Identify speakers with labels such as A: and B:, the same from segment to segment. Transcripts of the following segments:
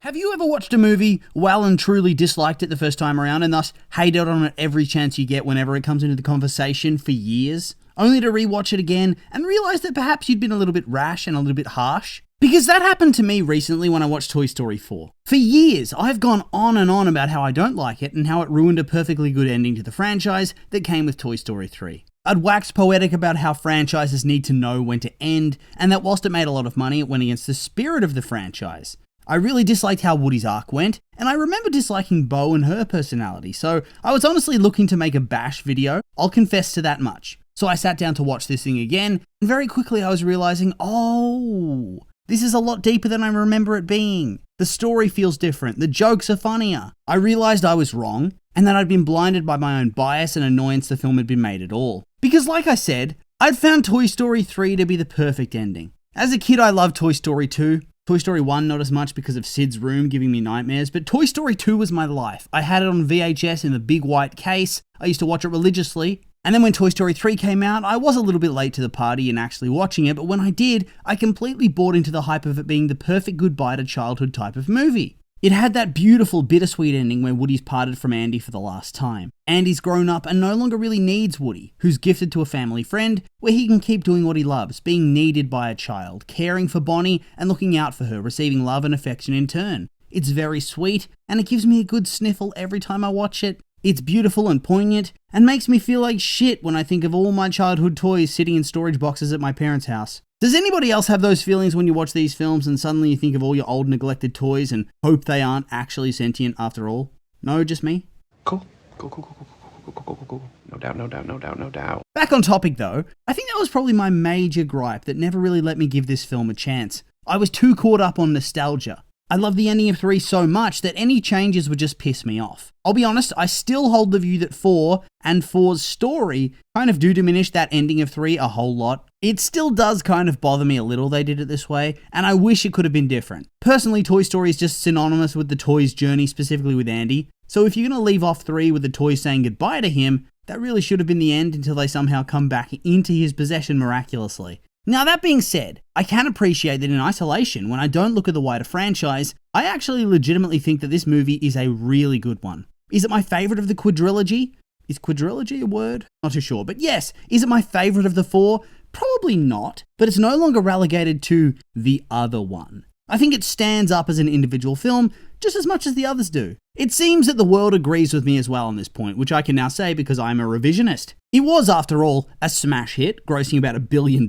A: Have you ever watched a movie well and truly disliked it the first time around and thus hated on it every chance you get whenever it comes into the conversation for years, only to rewatch it again and realise that perhaps you'd been a little bit rash and a little bit harsh? Because that happened to me recently when I watched Toy Story 4. For years, I've gone on and on about how I don't like it and how it ruined a perfectly good ending to the franchise that came with Toy Story 3. I'd waxed poetic about how franchises need to know when to end, and that whilst it made a lot of money, it went against the spirit of the franchise. I really disliked how Woody's arc went, and I remember disliking Bo and her personality, so I was honestly looking to make a bash video. I'll confess to that much. So I sat down to watch this thing again, and very quickly I was realizing, this is a lot deeper than I remember it being. The story feels different, the jokes are funnier. I realized I was wrong, and that I'd been blinded by my own bias and annoyance the film had been made at all. Because like I said, I'd found Toy Story 3 to be the perfect ending. As a kid I loved Toy Story 2, Toy Story 1 not as much because of Sid's room giving me nightmares, but Toy Story 2 was my life. I had it on VHS in the big white case, I used to watch it religiously, and then when Toy Story 3 came out, I was a little bit late to the party in actually watching it, but when I did, I completely bought into the hype of it being the perfect goodbye to childhood type of movie. It had that beautiful bittersweet ending where Woody's parted from Andy for the last time. Andy's grown up and no longer really needs Woody, who's gifted to a family friend where he can keep doing what he loves, being needed by a child, caring for Bonnie and looking out for her, receiving love and affection in turn. It's very sweet and it gives me a good sniffle every time I watch it. It's beautiful and poignant and makes me feel like shit when I think of all my childhood toys sitting in storage boxes at my parents' house. Does anybody else have those feelings when you watch these films and suddenly you think of all your old neglected toys and hope they aren't actually sentient after all? No, just me?
B: Cool. No doubt.
A: Back on topic though, I think that was probably my major gripe that never really let me give this film a chance. I was too caught up on nostalgia. I love the ending of 3 so much that any changes would just piss me off. I'll be honest, I still hold the view that 4 and 4's story kind of do diminish that ending of 3 a whole lot. It still does kind of bother me a little they did it this way, and I wish it could have been different. Personally, Toy Story is just synonymous with the toys' journey, specifically with Andy. So if you're going to leave off 3 with the toys saying goodbye to him, that really should have been the end until they somehow come back into his possession miraculously. Now that being said, I can appreciate that in isolation, when I don't look at the wider franchise, I actually legitimately think that this movie is a really good one. Is it my favourite of the quadrilogy? Is quadrilogy a word? Not too sure, but yes. Is it my favourite of the 4? Probably not, but it's no longer relegated to the other one. I think it stands up as an individual film just as much as the others do. It seems that the world agrees with me as well on this point, which I can now say because I'm a revisionist. It was, after all, a smash hit, grossing about $1 billion.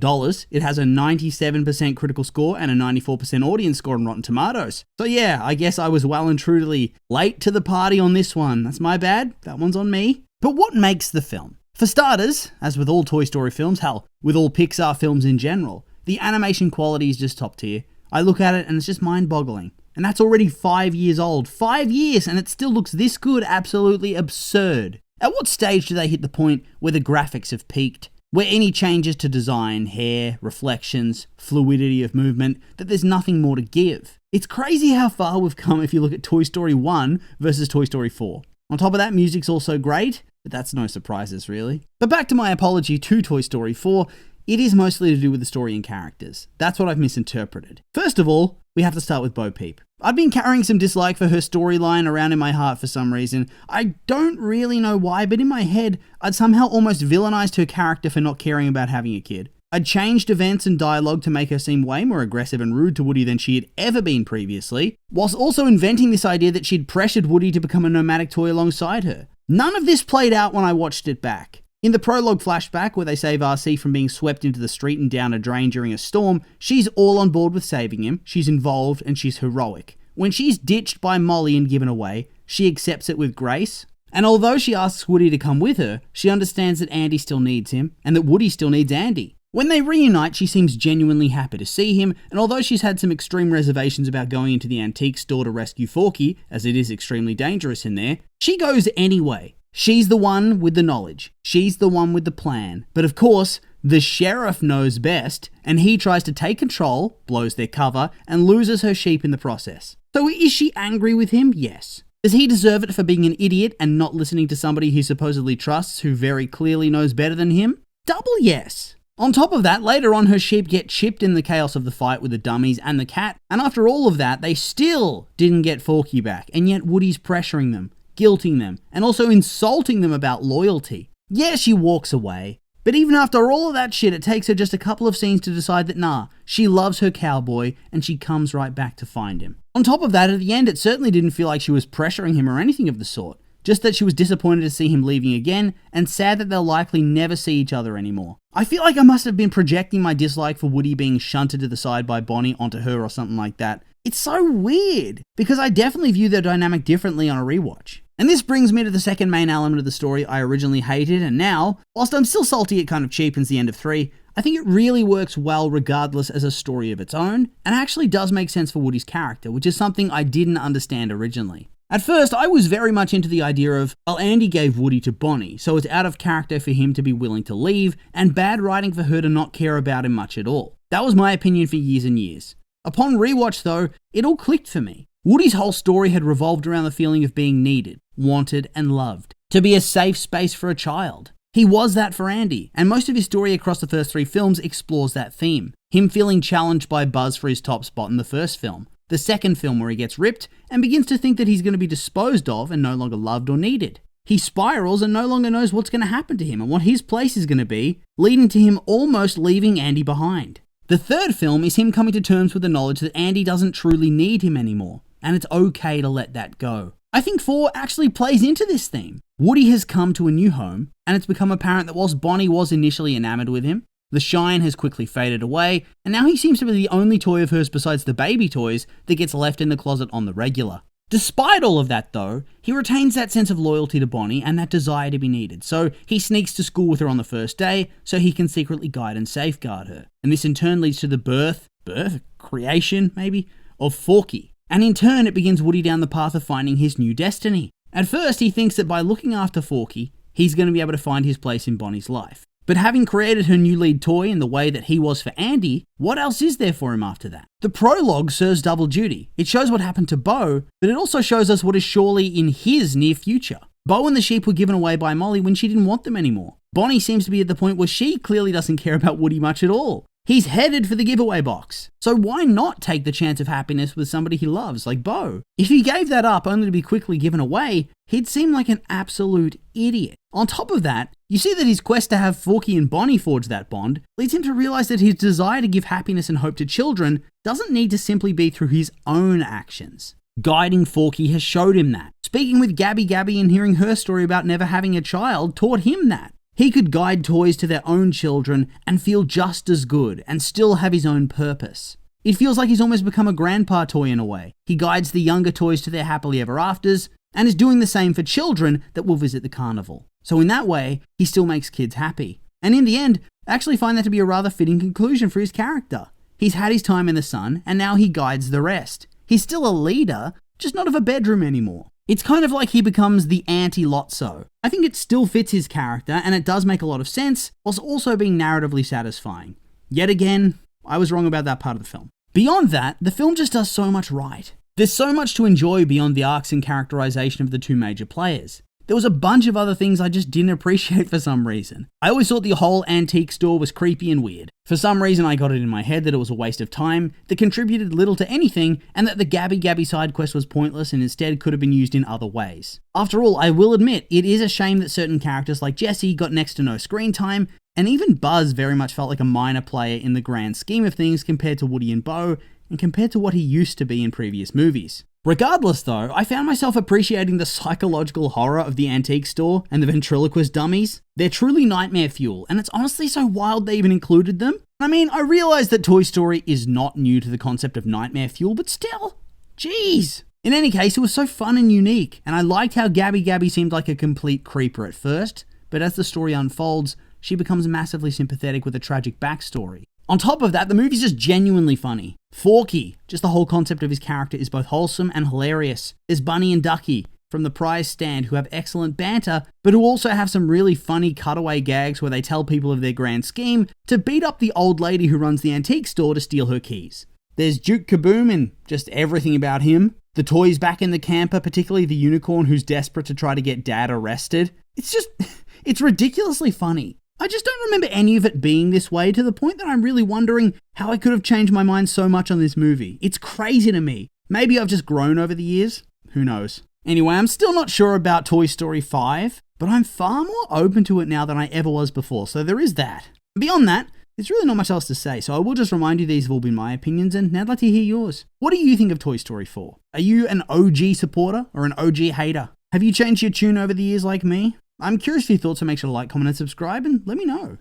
A: It has a 97% critical score and a 94% audience score on Rotten Tomatoes. So yeah, I guess I was well and truly late to the party on this one. That's my bad, that one's on me. But what makes the film? For starters, as with all Toy Story films, hell, with all Pixar films in general, the animation quality is just top tier. I look at it and it's just mind-boggling. And that's already 5 years old. 5 years and it still looks this good, absolutely absurd. At what stage do they hit the point where the graphics have peaked? Where any changes to design, hair, reflections, fluidity of movement, that there's nothing more to give. It's crazy how far we've come if you look at Toy Story 1 versus Toy Story 4. On top of that, music's also great, but that's no surprises really. But back to my apology to Toy Story 4, it is mostly to do with the story and characters. That's what I've misinterpreted. First of all, we have to start with Bo Peep. I've been carrying some dislike for her storyline around in my heart for some reason. I don't really know why, but in my head, I'd somehow almost villainized her character for not caring about having a kid. I'd changed events and dialogue to make her seem way more aggressive and rude to Woody than she had ever been previously, whilst also inventing this idea that she'd pressured Woody to become a nomadic toy alongside her. None of this played out when I watched it back. In the prologue flashback, where they save RC from being swept into the street and down a drain during a storm, she's all on board with saving him, she's involved, and she's heroic. When she's ditched by Molly and given away, she accepts it with grace. And although she asks Woody to come with her, she understands that Andy still needs him, and that Woody still needs Andy. When they reunite, she seems genuinely happy to see him, and although she's had some extreme reservations about going into the antique store to rescue Forky, as it is extremely dangerous in there, she goes anyway. She's the one with the knowledge. She's the one with the plan. But of course, the sheriff knows best, and he tries to take control, blows their cover, and loses her sheep in the process. So is she angry with him? Yes. Does he deserve it for being an idiot and not listening to somebody he supposedly trusts who very clearly knows better than him? Double yes. On top of that, later on her sheep get chipped in the chaos of the fight with the dummies and the cat, and after all of that, they still didn't get Forky back, and yet Woody's pressuring them, guilting them, and also insulting them about loyalty. Yeah, she walks away, but even after all of that shit, it takes her just a couple of scenes to decide that nah, she loves her cowboy, and she comes right back to find him. On top of that, at the end, it certainly didn't feel like she was pressuring him or anything of the sort. Just that she was disappointed to see him leaving again, and sad that they'll likely never see each other anymore. I feel like I must have been projecting my dislike for Woody being shunted to the side by Bonnie onto her or something like that. It's so weird, because I definitely view their dynamic differently on a rewatch. And this brings me to the second main element of the story I originally hated, and now, whilst I'm still salty it kind of cheapens the end of 3, I think it really works well regardless as a story of its own, and actually does make sense for Woody's character, which is something I didn't understand originally. At first, I was very much into the idea of, well, Andy gave Woody to Bonnie, so it's out of character for him to be willing to leave, and bad writing for her to not care about him much at all. That was my opinion for years and years. Upon rewatch though, it all clicked for me. Woody's whole story had revolved around the feeling of being needed, wanted, and loved. To be a safe space for a child. He was that for Andy, and most of his story across the first 3 films explores that theme. Him feeling challenged by Buzz for his top spot in the first film. The second film where he gets ripped and begins to think that he's going to be disposed of and no longer loved or needed. He spirals and no longer knows what's going to happen to him and what his place is going to be, leading to him almost leaving Andy behind. The third film is him coming to terms with the knowledge that Andy doesn't truly need him anymore, and it's okay to let that go. I think 4 actually plays into this theme. Woody has come to a new home, and it's become apparent that whilst Bonnie was initially enamored with him, the shine has quickly faded away, and now he seems to be the only toy of hers besides the baby toys that gets left in the closet on the regular. Despite all of that though, he retains that sense of loyalty to Bonnie and that desire to be needed, so he sneaks to school with her on the first day so he can secretly guide and safeguard her. And this in turn leads to the creation maybe, of Forky. And in turn it begins Woody down the path of finding his new destiny. At first he thinks that by looking after Forky, he's going to be able to find his place in Bonnie's life. But having created her new lead toy in the way that he was for Andy, what else is there for him after that? The prologue serves double duty. It shows what happened to Bo, but it also shows us what is surely in his near future. Bo and the sheep were given away by Molly when she didn't want them anymore. Bonnie seems to be at the point where she clearly doesn't care about Woody much at all. He's headed for the giveaway box. So why not take the chance of happiness with somebody he loves, like Bo? If he gave that up only to be quickly given away, he'd seem like an absolute idiot. On top of that, you see that his quest to have Forky and Bonnie forge that bond leads him to realize that his desire to give happiness and hope to children doesn't need to simply be through his own actions. Guiding Forky has showed him that. Speaking with Gabby and hearing her story about never having a child taught him that. He could guide toys to their own children and feel just as good and still have his own purpose. It feels like he's almost become a grandpa toy in a way. He guides the younger toys to their happily ever afters and is doing the same for children that will visit the carnival. So in that way, he still makes kids happy. And in the end, I actually find that to be a rather fitting conclusion for his character. He's had his time in the sun and now he guides the rest. He's still a leader, just not of a bedroom anymore. It's kind of like he becomes the anti-Lotso. I think it still fits his character, and it does make a lot of sense, whilst also being narratively satisfying. Yet again, I was wrong about that part of the film. Beyond that, the film just does so much right. There's so much to enjoy beyond the arcs and characterization of the 2 major players. There was a bunch of other things I just didn't appreciate for some reason. I always thought the whole antique store was creepy and weird. For some reason I got it in my head that it was a waste of time, that contributed little to anything, and that the Gabby side quest was pointless and instead could have been used in other ways. After all, I will admit, it is a shame that certain characters like Jessie got next to no screen time, and even Buzz very much felt like a minor player in the grand scheme of things compared to Woody and Bo, and compared to what he used to be in previous movies. Regardless though, I found myself appreciating the psychological horror of the antique store and the ventriloquist dummies. They're truly nightmare fuel, and it's honestly so wild they even included them. I mean, I realize that Toy Story is not new to the concept of nightmare fuel, but still, jeez. In any case, it was so fun and unique, and I liked how Gabby seemed like a complete creeper at first, but as the story unfolds, she becomes massively sympathetic with a tragic backstory. On top of that, the movie's just genuinely funny. Forky, just the whole concept of his character is both wholesome and hilarious. There's Bunny and Ducky from the prize stand who have excellent banter, but who also have some really funny cutaway gags where they tell people of their grand scheme to beat up the old lady who runs the antique store to steal her keys. There's Duke Kaboom and just everything about him. The toys back in the camper, particularly the unicorn who's desperate to try to get Dad arrested. It's ridiculously funny. I just don't remember any of it being this way, to the point that I'm really wondering how I could have changed my mind so much on this movie. It's crazy to me. Maybe I've just grown over the years. Who knows? Anyway, I'm still not sure about Toy Story 5, but I'm far more open to it now than I ever was before, so there is that. Beyond that, there's really not much else to say, so I will just remind you these have all been my opinions, and now I'd like to hear yours. What do you think of Toy Story 4? Are you an OG supporter or an OG hater? Have you changed your tune over the years like me? I'm curious for your thoughts, so make sure to like, comment, and subscribe, and let me know.